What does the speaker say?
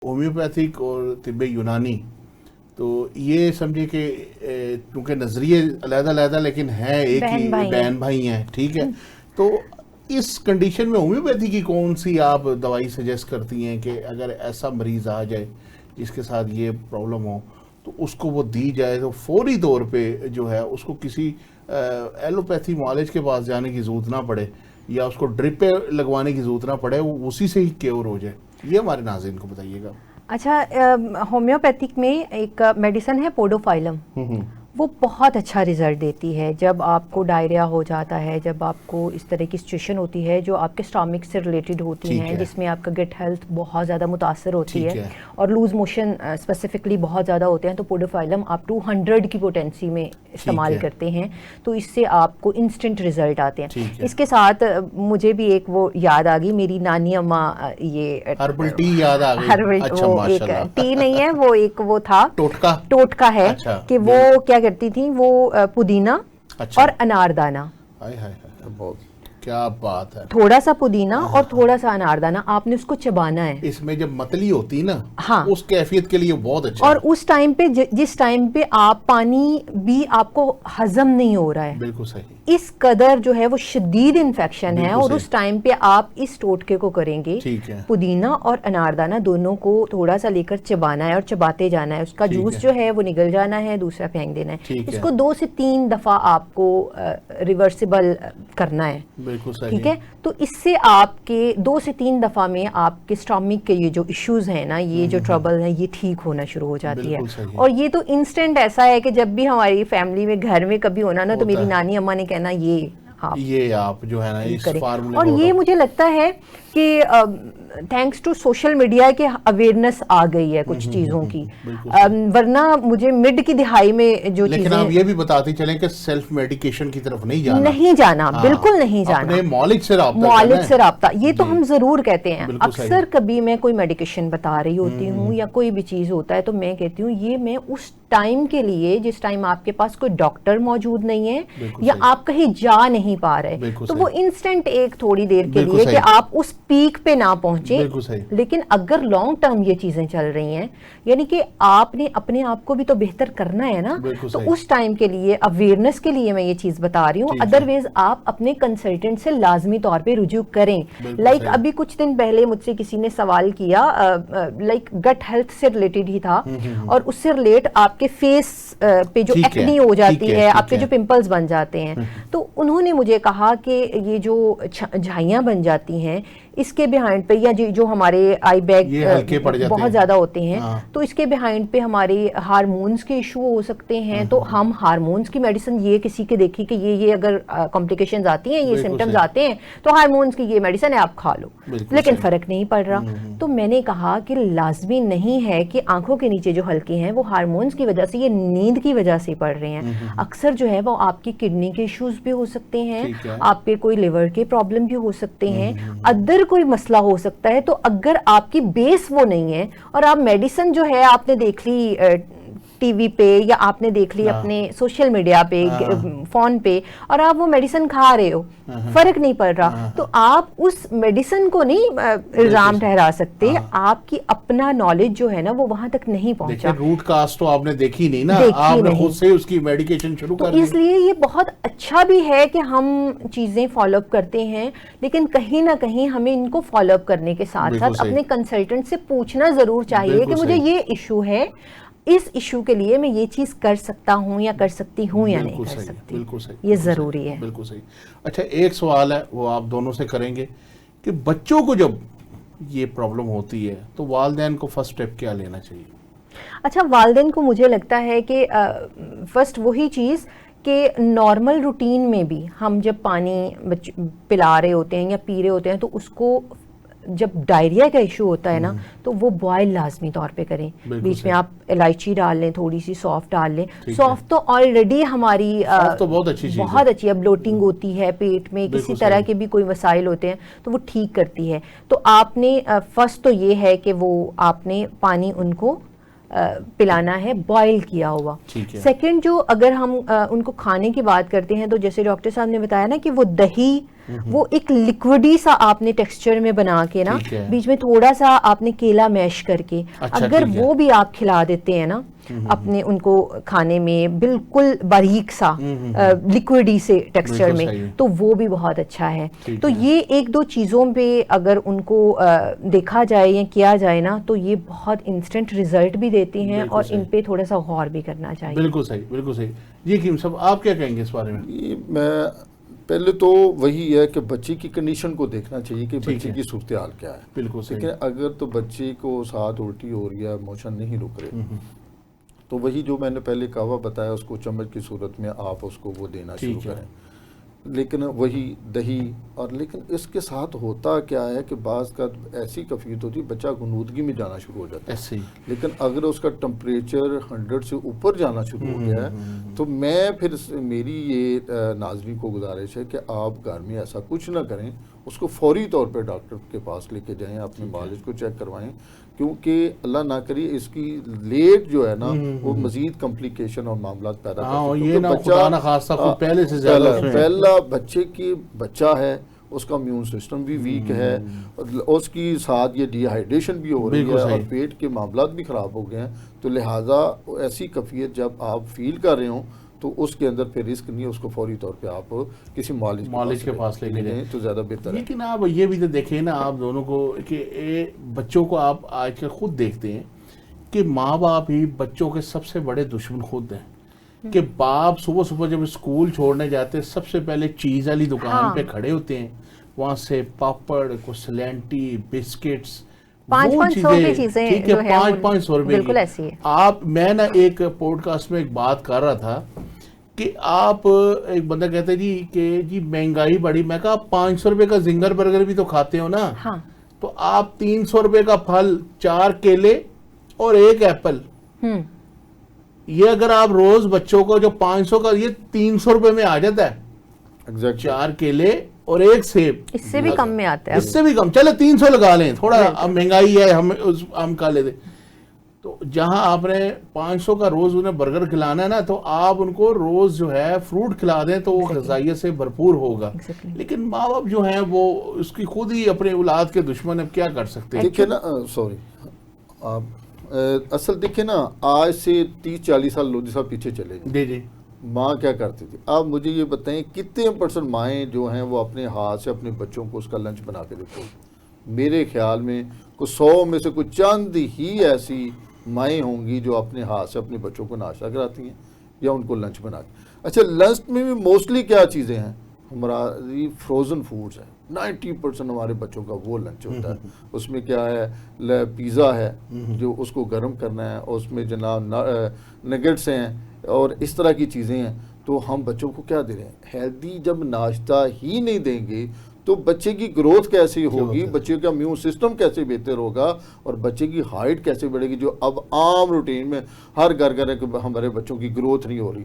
Homeopathic और तिब्बे यूनानी, तो ये समझिए कि क्योंकि नज़रिए अलग-अलग लेकिन हैं एक ही, बहन भाई हैं, ठीक है। तो इस कंडीशन में होम्योपैथी की कौन सी आप दवाई सजेस्ट करती हैं कि अगर ऐसा मरीज आ जाए जिसके साथ ये प्रॉब्लम हो तो उसको वो दी जाए, तो फौरी तौर पे जो है उसको किसी एलोपैथी मुआलिज के पास जाने की ज़रूरत ना पड़े या उसको ड्रिप पे लगवाने की ज़रूरत ना पड़े, वो उसी से ही क्योर हो जाए? ये हमारे नाज़रीन को बताइएगा। अच्छा, होम्योपैथिक में एक मेडिसिन है पोडोफाइलम, वो बहुत अच्छा रिजल्ट देती है। जब आपको डायरिया हो जाता है, जब आपको इस तरह की सिचुएशन होती है जो आपके स्टमक से रिलेटेड होती हैं, जिसमें आपका गट हेल्थ बहुत ज़्यादा मुतासर होती है और लूज मोशन स्पेसिफिकली बहुत ज़्यादा होते हैं, तो पोडोफाइलम आप 200 की पोटेंसी में इस्तेमाल करते हैं, तो इससे आपको इंस्टेंट रिजल्ट आते हैं। इसके साथ मुझे भी एक वो याद आ गई, मेरी नानी अम्मा ये हर्बल टी याद आ गई। हर्बल, अच्छा, वो एक टी नहीं है, वो एक वो था टोटका है। अच्छा, कि वो क्या करती थी, वो पुदीना और अनारदाना, क्या बात है, थोड़ा सा पुदीना और थोड़ा सा अनारदाना, आपने उसको चबाना है। इसमें जब मतली होती ना, हाँ, उस कैफियत के लिए बहुत अच्छा और उस टाइम पे जिस टाइम पे आप पानी भी आपको हजम नहीं हो रहा है, बिल्कुल सही, इस कदर जो है वो शदीद इन्फेक्शन है, और उस टाइम पे आप इस टोटके को करेंगे, पुदीना और अनारदाना दोनों को थोड़ा सा लेकर चबाना है और चबाते जाना है, उसका जूस जो है वो निगल जाना है, दूसरा फेंक देना है। इसको 2 से 3 दफा आपको रिवर्सिबल करना है, ठीक है। तो इससे आपके 2 से 3 दफा में आपके स्टमक के ये जो इश्यूज हैं ना, ये जो ट्रबल है, ये ठीक होना शुरू हो जाती है। और ये तो इंस्टेंट ऐसा है कि जब भी हमारी फैमिली में घर में कभी होना ना, तो मेरी नानी अम्मा ने कहना ये आप जो है ना इस फार्मूले, और ये मुझे लगता है कि थैंक्स टू सोशल मीडिया के अवेयरनेस आ गई है कुछ चीज़ों की, वरना मुझे मिड की दिहाई में जो लेकिन आप ये भी बताते चलें कि सेल्फ मेडिकेशन की तरफ नहीं जाना, बिल्कुल नहीं जाना, अपने मौलिक से राब्ता, ये तो हम जरूर कहते हैं। अक्सर कभी मैं कोई मेडिकेशन बता रही होती हूँ या कोई भी चीज़ होता है, तो मैं कहती हूँ ये मैं उस टाइम के लिए, जिस टाइम आपके पास कोई डॉक्टर मौजूद नहीं है या आप कहीं जा नहीं पा रहे, तो वो इंस्टेंट एक थोड़ी देर के लिए कि आप उस पीक पे ना पहुंचे। लेकिन अगर लॉन्ग टर्म ये चीजें चल रही हैं, यानी कि आपने अपने आप को भी तो बेहतर करना है ना, तो उस टाइम के लिए अवेयरनेस के लिए मैं ये चीज बता रही हूँ। अदरवाइज आप अपने कंसल्टेंट से लाजमी तौर पे रुजू करें। लाइक अभी कुछ दिन पहले मुझसे किसी ने सवाल किया, लाइक गट हेल्थ से रिलेटेड ही था, और उससे रिलेट आपके फेस पे जो एक्नी हो जाती है, आपके जो पिंपल्स बन जाते हैं, तो उन्होंने मुझे कहा कि ये जो झाइयां बन जाती हैं, इसके बिहाइंड पे, या जो हमारे आई बैग बहुत ज्यादा होते हैं, तो इसके बिहाइंड पे हमारे हार्मोन्स के इशू हो सकते हैं। तो हम हार्मोन्स की मेडिसिन, ये किसी के देखी कि ये अगर कॉम्प्लिकेशंस आती हैं, ये सिम्टम्स आते हैं, तो हार्मोन्स की ये मेडिसिन है, आप खा लो, लेकिन फर्क नहीं पड़ रहा। तो मैंने कहा कि लाजमी नहीं है कि आंखों के नीचे जो हल्के हैं वो हार्मोन्स की वजह से, ये नींद की वजह से पड़ रहे हैं। अक्सर जो है वो आपकी किडनी के इश्यूज भी हो सकते हैं, आपके कोई लिवर के प्रॉब्लम भी हो सकते हैं, अदर कोई मसला हो सकता है। तो अगर आपकी बेस वो नहीं है और आप मेडिसिन जो है आपने देख ली टीवी पे या आपने देख ली अपने सोशल मीडिया पे, फोन पे, और आप वो मेडिसिन खा रहे हो, फर्क नहीं पड़ रहा, तो आप उस मेडिसिन को नहीं इल्जाम ठहरा सकते। आपकी अपना नॉलेज जो है ना वो वहां तक नहीं पहुंचा। रूट काज तो आपने देखी नहीं ना, आपने खुद से उसकी मेडिकेशन शुरू कर दी। इसलिए ये बहुत अच्छा भी है कि हम चीजें फॉलो अप करते हैं, लेकिन कहीं ना कहीं हमें इनको फॉलो अप करने के साथ साथ अपने कंसल्टेंट से पूछना जरूर चाहिए कि मुझे ये इशू है, इस इशू के लिए मैं ये चीज कर सकता हूँ या कर सकती हूँ या नहीं कर सकती। बिल्कुल सही, ये जरूरी है। बिल्कुल सही। अच्छा, एक सवाल है, वो आप दोनों से करेंगे कि बच्चों को जब ये प्रॉब्लम होती है तो वालिदैन को फर्स्ट स्टेप क्या लेना चाहिए? अच्छा, वालिदैन को मुझे लगता है कि फर्स्ट वही चीज़ कि नॉर्मल रूटीन में भी हम जब पानी पिला रहे होते हैं या पी रहे होते हैं, तो उसको जब डायरिया का इशू होता है ना, तो वो बॉयल लाजमी तौर पे करें। बीच में आप इलायची डाल लें, थोड़ी सी सौंफ डाल लें। सौंफ तो ऑलरेडी हमारी तो बहुत अच्छी है। ब्लोटिंग होती है पेट में, किसी तरह के भी कोई मसाइल होते हैं तो वो ठीक करती है। तो आपने फर्स्ट तो ये है कि वो आपने पानी उनको पिलाना है बॉयल किया हुआ। सेकंड, जो अगर हम उनको खाने की बात करते हैं, तो जैसे डॉक्टर साहब ने बताया ना कि वो दही वो एक लिक्विडी सा आपने टेक्सचर में बना के ना, बीच में थोड़ा सा आपने केला मैश करके, अगर वो भी आप खिला देते हैं ना अपने उनको खाने में, बिल्कुल बारीक सा लिक्विडी से टेक्सचर में, तो वो भी बहुत अच्छा है। तो ये एक दो चीज़ों पे अगर उनको देखा जाए या किया जाए ना, तो ये बहुत इंस्टेंट रिजल्ट भी देती हैं और इन पे थोड़ा सा गौर भी करना चाहिए। बिल्कुल सही, बिल्कुल सही। ये कीम साहब आप क्या कहेंगे इस बारे में? मैं पहले तो वही है कि बच्चे की कंडीशन को देखना चाहिए कि बच्चे की सूरत हाल क्या है। बिल्कुल सही। लेकिन अगर तो बच्चे को साथ उल्टी हो रही है, मोशन नहीं रुक रहे, तो वही जो मैंने पहले कहवा बताया, उसको चम्मच की सूरत में आप उसको वो देना शुरू करें। लेकिन वही दही, और लेकिन इसके साथ होता क्या है कि बाज़ का ऐसी कफीयत होती है बच्चा गुनूदगी में जाना शुरू हो जाता है। लेकिन अगर उसका टेम्परेचर 100 से ऊपर जाना शुरू हो गया है, तो मैं फिर मेरी ये नाज़रीन को गुजारिश है कि आप घर में ऐसा कुछ ना करें, उसको फौरी तौर पे डॉक्टर के पास लेके जाएं, अपने मालिज को चेक करवाएं, क्योंकि अल्लाह ना करिए इसकी लेट जो है ना वो मजीद कॉम्प्लिकेशन और मामला पैदा कर सकते हैं। बच्चा पहले से ज़्यादा पहला बच्चे की बच्चा है, उसका इम्यून सिस्टम भी वीक है, उसकी साथ ये डिहाइड्रेशन भी हो रही है और पेट के मामला भी ख़राब हो गए हैं। तो लिहाजा ऐसी कैफियत जब आप फील कर रहे हो तो उसके अंदर फिर रिस्क नहीं है, उसको फौरी तौर पे आप किसी मालिज के पास लेके जाएं तो ज़्यादा बेहतर है। लेकिन आप ये भी तो देखें ना आप दोनों को कि बच्चों को आप आजकल खुद देखते हैं कि माँ बाप ही बच्चों के सबसे बड़े दुश्मन खुद हैं। कि बाप सुबह सुबह जब स्कूल छोड़ने जाते हैं सबसे पहले चीज़ वाली दुकान पे खड़े होते हैं, वहाँ से पापड़, कुछ सलेंटी, बिस्किट्स, 500 की चीजें, ठीक है, 500 रुपए बिल्कुल ऐसी है। आप, मैं ना एक पॉडकास्ट में एक बात कर रहा था कि आप, एक बंदा कहते जी कि जी महंगाई बढ़ी, मैं कहा 500 रुपए का जिंगर बर्गर भी तो खाते हो ना। हाँ। तो आप 300 रुपए का फल, 4 केले और 1 एप्पल, ये अगर आप रोज बच्चों को जो 500 का, ये 300 रुपए में आ जाता है। एग्जैक्ट 4 केले और 1 सेब, इससे भी कम में आता है, इससे भी कम, चलो 300 लगा लें, थोड़ा अब महंगाई है, हम खा लेते। तो जहां आपने 500 का रोज उन्हें बर्गर खिलाना है ना, तो आप उनको रोज जो है फ्रूट खिला दें तो वो ग़िज़ाइयत से भरपूर होगा। लेकिन माँ बाप जो हैं वो उसकी खुद ही अपने औलाद के दुश्मन, अब क्या कर सकते हैं। देखिए ना, सॉरी आप असल देखिए ना, आज से 30-40 साल लोधी साहब पीछे चले जी जी, माँ क्या करती थी। आप मुझे ये बताएं कितने % माएँ जो हैं वो अपने हाथ से अपने बच्चों को उसका लंच बना के देते हैं। मेरे ख्याल में कुछ 100 में से कुछ चंद ही ऐसी माएँ होंगी जो अपने हाथ से अपने बच्चों को नाश्ता कराती हैं या उनको लंच बना के। अच्छा, लंच में भी मोस्टली क्या चीज़ें हैं, हमारी फ्रोज़न फूड्स हैं। 90% हमारे बच्चों का वो लंच होता है। उसमें क्या है, पिज़्ज़ा है जो उसको गर्म करना है, और उसमें जनाब नगेट्स हैं और इस तरह की चीज़ें हैं। तो हम बच्चों को क्या दे रहे हैं? हेल्दी जब नाश्ता ही नहीं देंगे तो बच्चे की ग्रोथ कैसी होगी, बच्चे का इम्यून सिस्टम कैसे बेहतर होगा और बच्चे की हाइट कैसे बढ़ेगी, जो अब आम रूटीन में हर घर घर हमारे बच्चों की ग्रोथ नहीं हो रही।